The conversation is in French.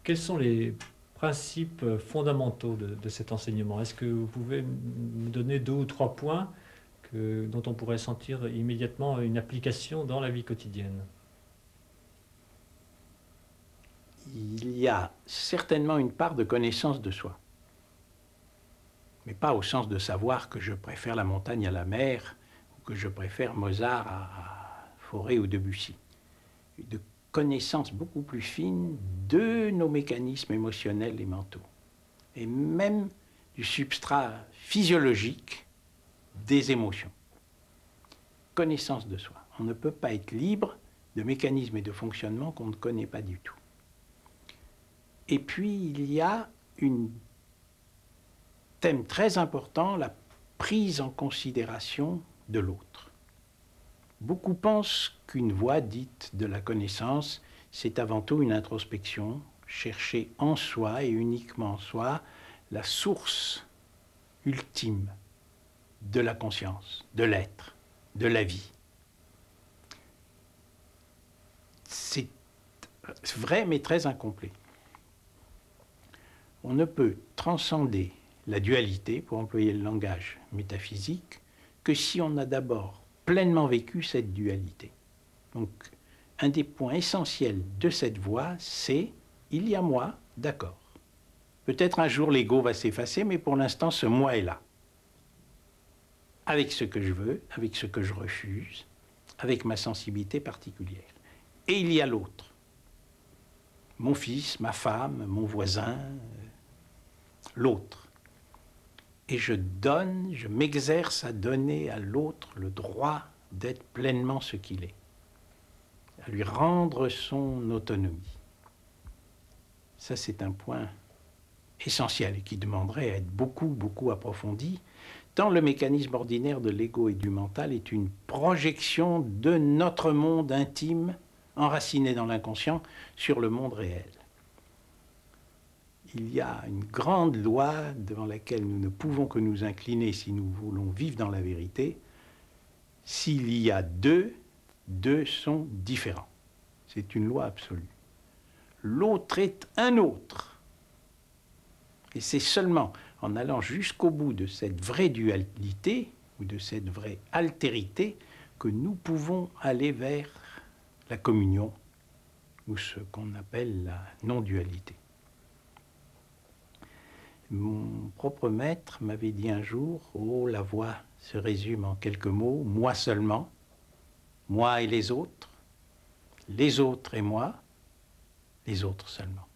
Quels sont les principes fondamentaux de cet enseignement? Est-ce que vous pouvez me donner deux ou trois points dont on pourrait sentir immédiatement une application dans la vie quotidienne? Il y a certainement une part de connaissance de soi, mais pas au sens de savoir que je préfère la montagne à la mer ou que je préfère Mozart à Fauré ou Debussy. De connaissance beaucoup plus fine de nos mécanismes émotionnels et mentaux, et même du substrat physiologique des émotions. Connaissance de soi. On ne peut pas être libre de mécanismes et de fonctionnements qu'on ne connaît pas du tout. Et puis, il y a un thème très important, la prise en considération de l'autre. Beaucoup pensent qu'une voie dite de la connaissance, c'est avant tout une introspection, chercher en soi et uniquement en soi la source ultime de la conscience, de l'être, de la vie. C'est vrai mais très incomplet. On ne peut transcender la dualité, pour employer le langage métaphysique, que si on a d'abord pleinement vécu cette dualité. Donc, un des points essentiels de cette voie, c'est « il y a moi, d'accord. Peut-être un jour l'ego va s'effacer, mais pour l'instant, ce moi est là. Avec ce que je veux, avec ce que je refuse, avec ma sensibilité particulière. Et il y a l'autre. Mon fils, ma femme, mon voisin, l'autre. Et je donne, je m'exerce à donner à l'autre le droit d'être pleinement ce qu'il est, à lui rendre son autonomie. Ça, c'est un point essentiel et qui demanderait à être beaucoup approfondi, tant le mécanisme ordinaire de l'ego et du mental est une projection de notre monde intime, enraciné dans l'inconscient, sur le monde réel. Il y a une grande loi devant laquelle nous ne pouvons que nous incliner si nous voulons vivre dans la vérité. S'il y a deux, deux sont différents. C'est une loi absolue. L'autre est un autre. Et c'est seulement en allant jusqu'au bout de cette vraie dualité, ou de cette vraie altérité, que nous pouvons aller vers la communion, ou ce qu'on appelle la non-dualité. Mon propre maître m'avait dit un jour, « Oh, la voie se résume en quelques mots, moi seulement, moi et les autres et moi, les autres seulement. »